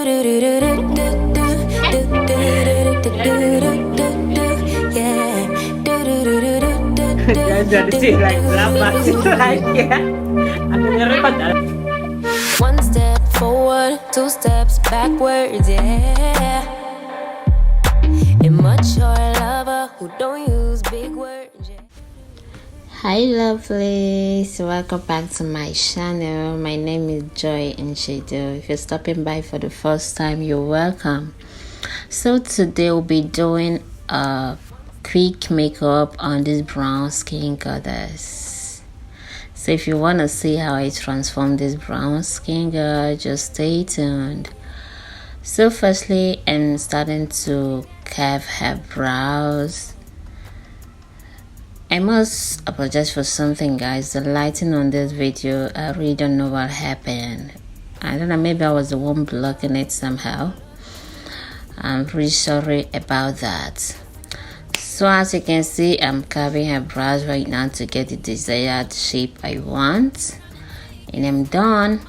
One step forward, two steps backwards, yeah. Immature lover who don't use big words, yeah. Hi lovelies, welcome back to my channel. My name is Joy Eyeshadow. If you're stopping by for the first time, you're welcome. So today we'll be doing a quick makeup on this brown skin goddess. So if you want to see how I transform this brown skin girl, just stay tuned. So firstly, I'm starting to carve her brows. I must apologize for something, guys. The lighting on this video, I really don't know what happened. I don't know, maybe I was the one blocking it somehow. I'm really sorry about that. So as you can see, I'm carving her brows right now to get the desired shape I want, and I'm done.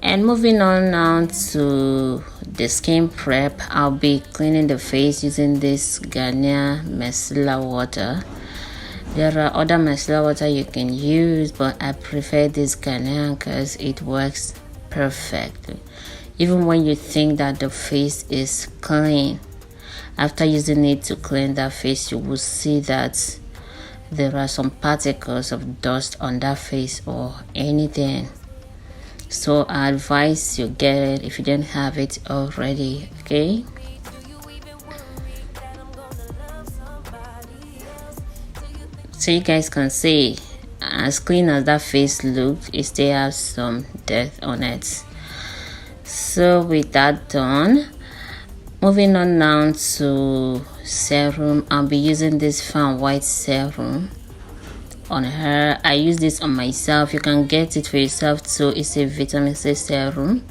And moving on now to the skin prep, I'll be cleaning the face using this Garnier micellar water. There are other micellar water you can use, but I prefer this Garnier because it works perfectly. Even when you think that the face is clean, after using it to clean that face, you will see that there are some particles of dust on that face or anything. So I advise you get it if you don't have it already, okay? So you guys can see, as clean as that face looks, it still has some dirt on it. So with that done, moving on now to serum, I'll be using this Fan White serum on her. I use this on myself. You can get it for yourself too. It's a vitamin C serum.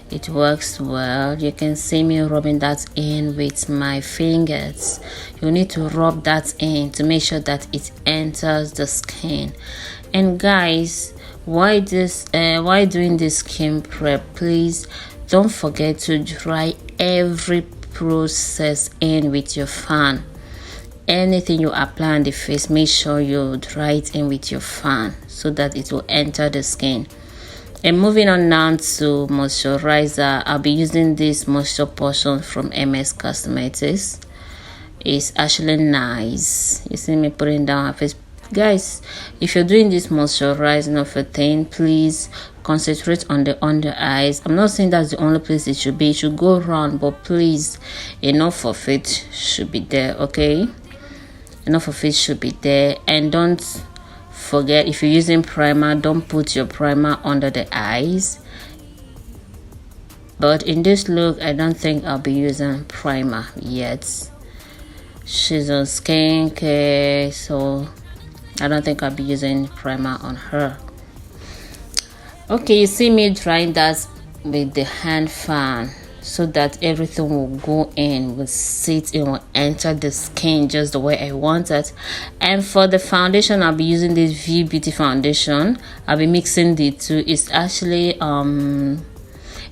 It works well. You can see me rubbing that in with my fingers. You need to rub that in to make sure that it enters the skin. And guys, why doing this skin prep, please don't forget to dry every process in with your fan. Anything you apply on the face, make sure you dry it in with your fan so that it will enter the skin. And moving on now to moisturizer, I'll be using this moisture potion from MS Cosmetics. It's actually nice. You see me putting down her face. Guys, if you're doing this moisturizing of a thing, please concentrate on the under eyes. I'm not saying that's the only place it should be. It should go around, but please, enough of it should be there, okay? Enough of it should be there. And don't forget, if you're using primer, don't put your primer under the eyes. But in this look, I don't think I'll be using primer yet. She's on skincare, so I don't think I'll be using primer on her. Okay, you see me drying that with the hand fan so that everything will go in, will sit in, will enter the skin just the way I want it. And for the foundation, I'll be using this V Beauty foundation. I'll be mixing the two. It's actually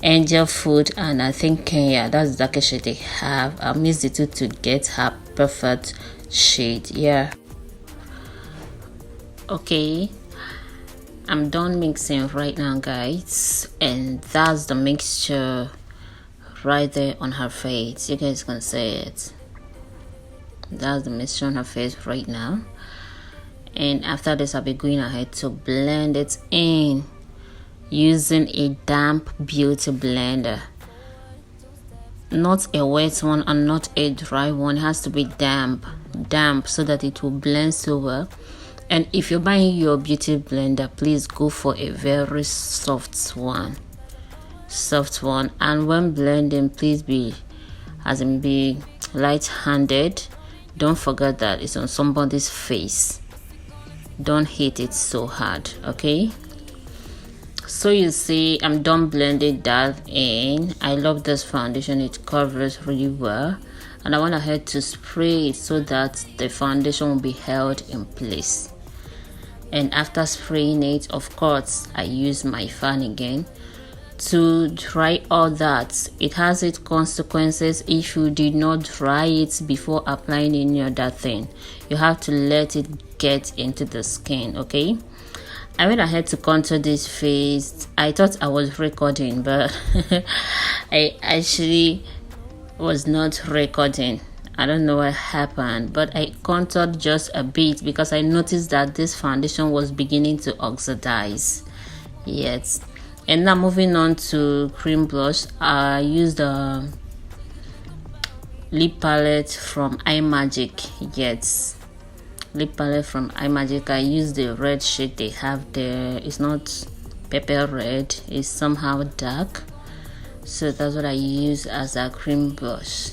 Angel Food, and I think Kenya. That's the darkest shade they have. I'll mix the two to get her perfect shade. Yeah. Okay, I'm done mixing right now, guys, and that's the mixture right there on her face. You guys can see it. That's the mixture on her face right now. And after this, I'll be going ahead to blend it in using a damp beauty blender. Not a wet one and not a dry one. It has to be damp so that it will blend so well. And if you're buying your beauty blender, please go for a very soft one. And when blending, please be light-handed. Don't forget that it's on somebody's face. Don't hit it so hard, okay? So you see, I'm done blending that in. I love this foundation. It covers really well, and I went ahead to spray it so that the foundation will be held in place. And after spraying it, of course, I use my fan again to dry all that. It has its consequences if you did not dry it before applying any other thing. You have to let it get into the skin. Okay, I went ahead to contour this face. I thought I was recording, but I actually was not recording. I don't know what happened, but I contoured just a bit because I noticed that this foundation was beginning to oxidize. Yes. And now moving on to cream blush, I used the lip palette from imagic. Yes, lip palette from imagic. I used the red shade they have there. It's not pepper red, it's somehow dark, so that's what I use as a cream blush.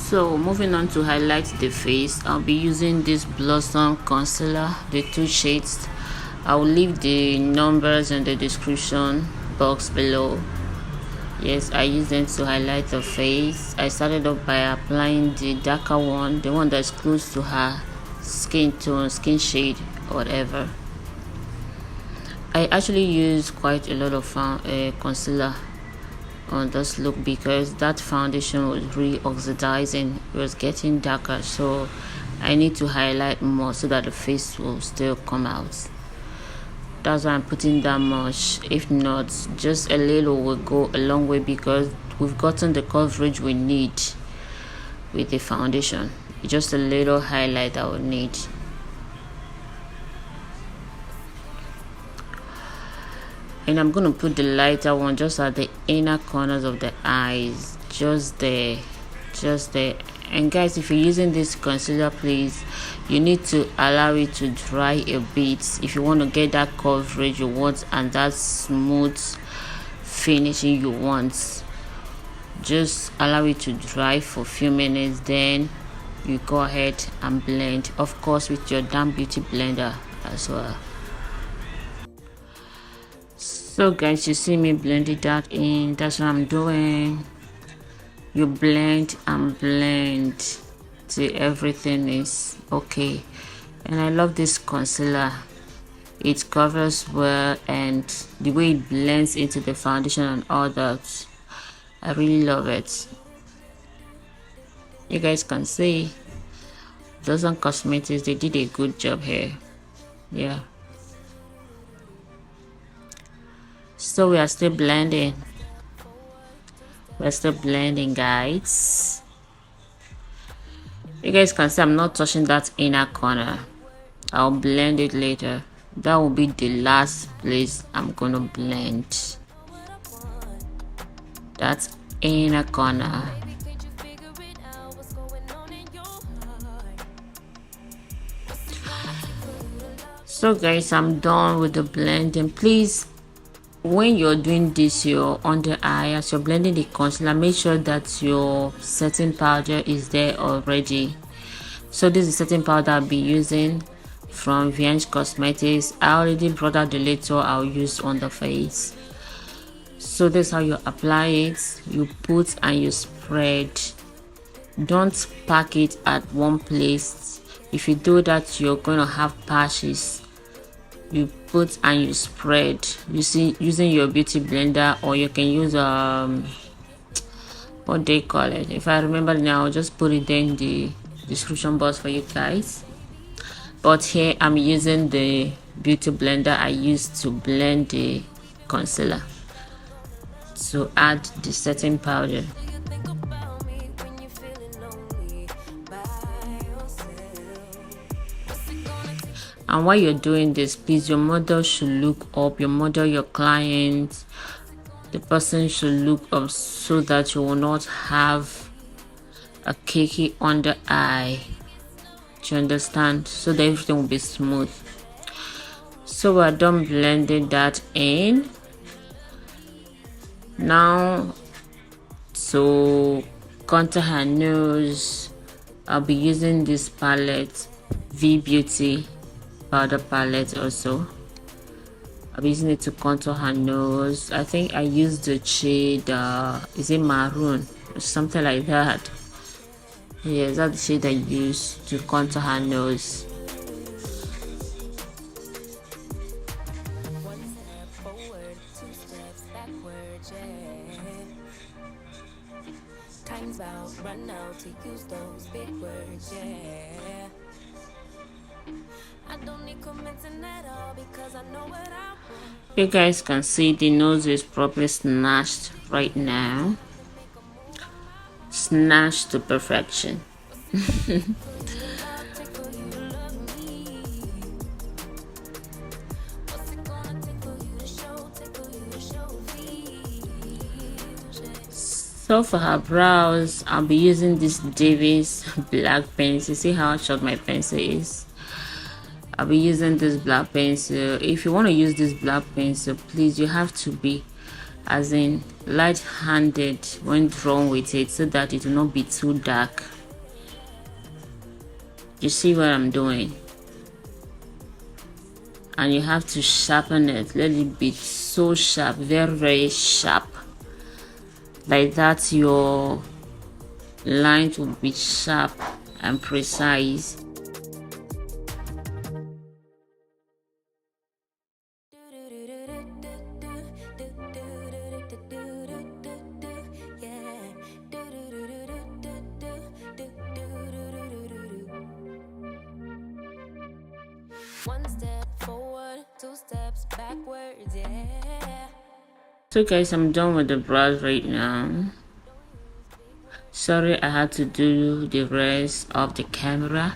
So moving on to highlight the face, I'll be using this Blossom concealer, the two shades. I'll leave the numbers in the description box below. Yes, I use them to highlight the face. I started off by applying the darker one, the one that's close to her skin tone, skin shade, whatever. I actually use quite a lot of concealer on this look because that foundation was really oxidizing. It was getting darker, so I need to highlight more so that the face will still come out. That's why I'm putting that much. If not, just a little will go a long way because we've gotten the coverage we need with the foundation. Just a little highlight I would need. And I'm going to put the lighter one just at the inner corners of the eyes, just there. And guys, if you're using this concealer, please, you need to allow it to dry a bit if you want to get that coverage you want and that smooth finishing you want. Just allow it to dry for a few minutes, then you go ahead and blend, of course with your damn beauty blender as well. So guys, you see me blending that in. That's what I'm doing. You blend and blend till everything is okay. And I love this concealer. It covers well, and the way it blends into the foundation and all that, I really love it. You guys can see those on cosmetics, they did a good job here. Yeah. So we are still blending. We're still blending, guys. You guys can see I'm not touching that inner corner. I'll blend it later. That will be the last place I'm gonna blend. That inner corner. So guys, I'm done with the blending. Please, when you're doing this, your under eye, as you're blending the concealer, make sure that your setting powder is there already. So this is setting powder I'll be using from Voan Cosmetics. I already brought out the little I'll use on the face. So this is how you apply it. You put and you spread. Don't pack it at one place. If you do that, you're going to have patches. You put and you spread using your beauty blender, or you can use what they call it. If I remember now, I'll just put it there in the description box for you guys. But here I'm using the beauty blender I used to blend the concealer to add the setting powder. And while you're doing this, please, your model should look up. Your model, your client, the person should look up so that you will not have a cakey under eye. Do you understand? So that everything will be smooth. So we're done blending that in. Now, to contour her nose, I'll be using this palette, V Beauty powder palette. Also I'll be using it to contour her nose. I think I used the shade is it maroon or something like that Yes, that's the shade I used to contour her nose. One step forward, two steps backwards, yeah. Time's out, run out to use those big words, yeah. I don't need commenting at all because I know what I want. You guys can see the nose is properly snatched right now. Snatched to perfection. So for her brows, I'll be using this Davis black pencil. See how short my pencil is? I'll be using this black pencil. If you want to use this black pencil, please, you have to be as in light-handed when drawing with it so that it will not be too dark. You see what I'm doing? And you have to sharpen it. Let it be so sharp, very, very sharp. Like that, your lines will be sharp and precise. One step forward, two steps backwards, yeah. So guys, I'm done with the brows right now. Sorry I had to do the rest of the camera.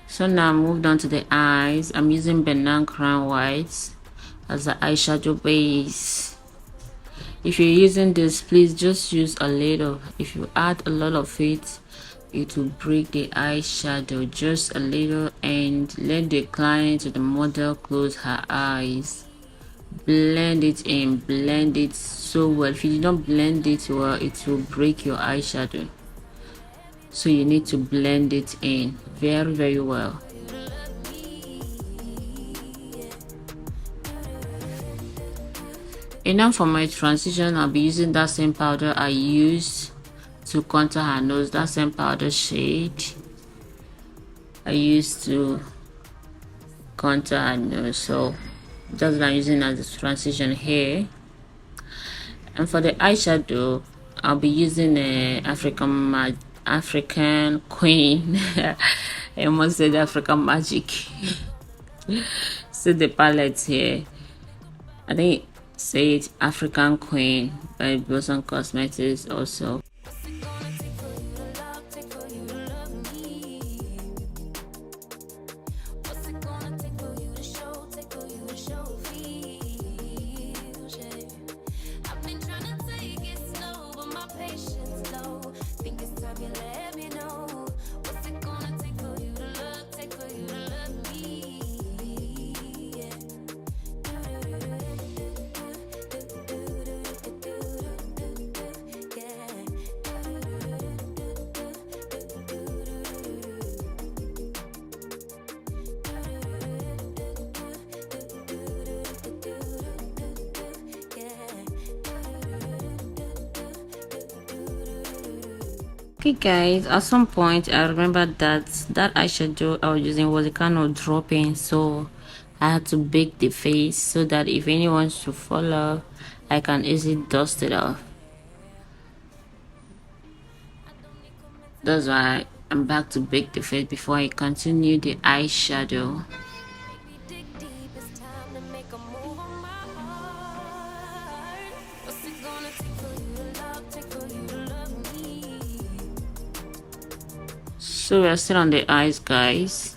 So now I moved on to the eyes. I'm using Banana Crown Whites as the eyeshadow base. If you're using this, please just use a little. If you add a lot of it, it will break the eyeshadow just a little, and let the client or the model close her eyes. Blend it in, blend it so well. If you do not blend it well, it will break your eyeshadow. So you need to blend it in very, very well. And now for my transition, I'll be using that same powder I used to contour her nose. That same powder shade I used to contour her nose. So that's what I'm using as a transition here. And for the eyeshadow, I'll be using a African Queen. I almost said African Magic. So the palette here, I think say it African Queen by Voan Cosmetics also. Okay guys, at some point I remember that eyeshadow I was using was a kind of dropping, so I had to bake the face so that if anyone should follow, I can easily dust it off. That's why I'm back to bake the face before I continue the eyeshadow. So we're still on the eyes, guys.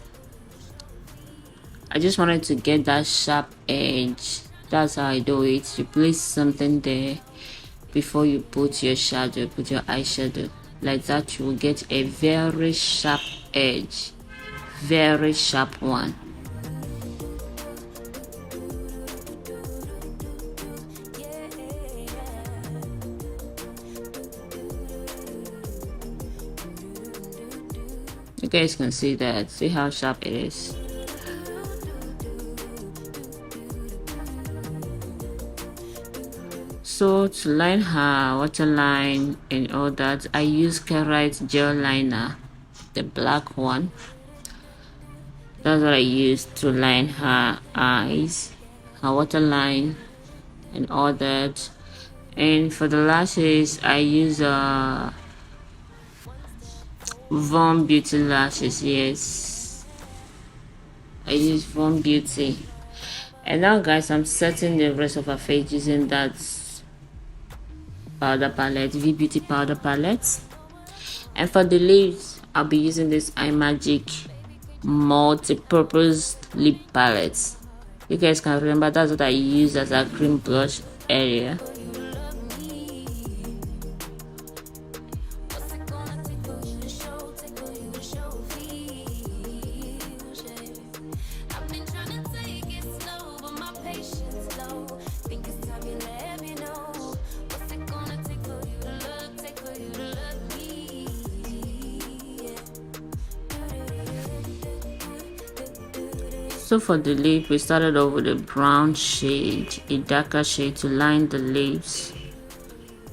I just wanted to get that sharp edge. That's how I do it. You place something there before you put your shadow, put your eyeshadow. Like that, you will get a very sharp edge. Very sharp one. You guys can see that. See how sharp it is. So to line her waterline and all that, I use Kerite gel liner, the black one. That's what I use to line her eyes, her waterline and all that. And for the lashes, I use Voan Beauty lashes. Yes, I use Voan Beauty. And now guys, I'm setting the rest of her face using that powder palette, V Beauty powder palette. And for the lips, I'll be using this imagic multi-purpose lip palette. You guys can remember that's what I use as a cream blush area. So for the lip, we started off with a brown shade, a darker shade to line the lips.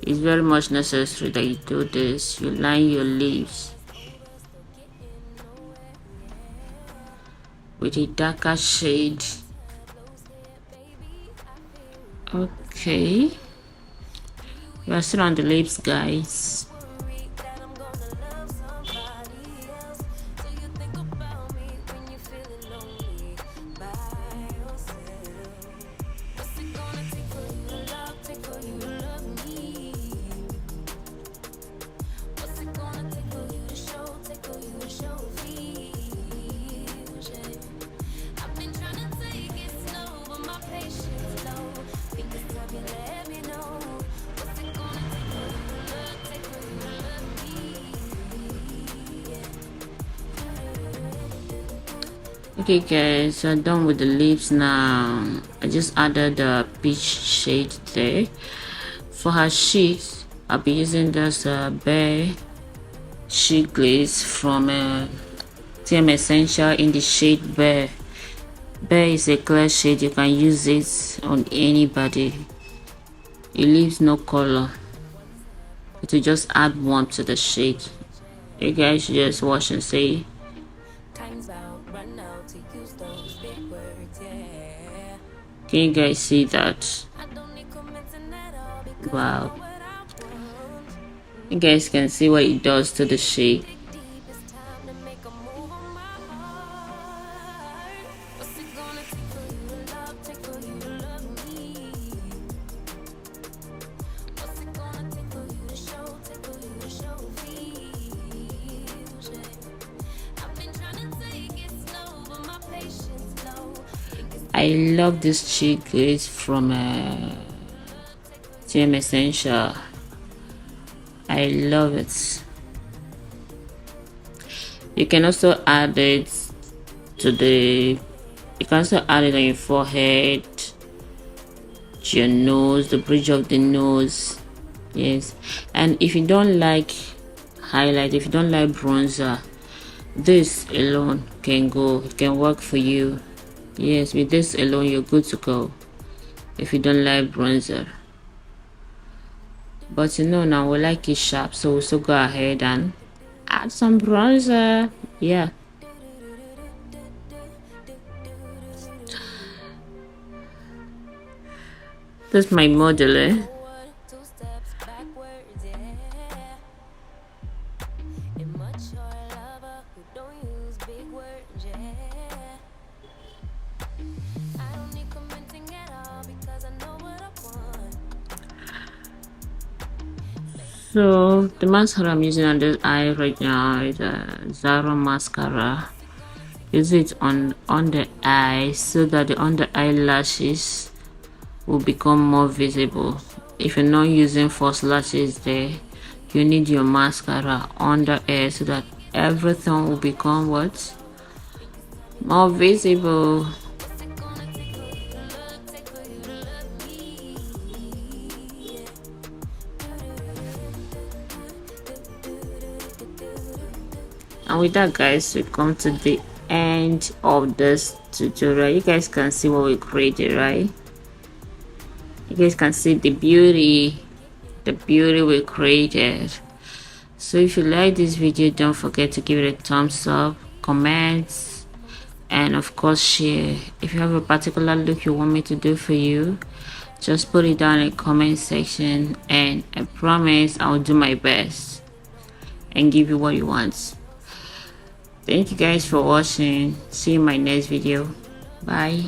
It's very much necessary that you do this. You line your lips with a darker shade. Okay, we are still on the lips, guys. Okay guys, so I'm done with the lips now. I just added the peach shade there. For her cheeks, I'll be using this Bare Cheek Glaze from TM Essential in the shade Bare. Bare is a clear shade, you can use it on anybody. It leaves no color. It will just add warmth to the shade. You guys should just watch and say. Can you guys see that? Wow. You guys can see what it does to the shade. I love this cheek glaze from TM Essential. I love it. You can also add it to the. You can also add it on your forehead, to your nose, the bridge of the nose. Yes, and if you don't like highlight, if you don't like bronzer, this alone can go. It can work for you. Yes, with this alone you're good to go if you don't like bronzer. But you know, now we like it sharp, so we'll still go ahead and add some bronzer. Yeah, that's my model, eh? So the mascara I'm using on this eye right now is a Zara mascara. Use it on the eye so that the under eyelashes will become more visible. If you're not using false lashes there, you need your mascara under air so that everything will become what? More visible. And with that guys, we come to the end of this tutorial. You guys can see what we created, right? You guys can see the beauty we created. So if you like this video, don't forget to give it a thumbs up, comment, and of course share. If you have a particular look you want me to do for you, just put it down in the comment section, and I promise I'll do my best and give you what you want. Thank you guys for watching. See you in my next video. Bye.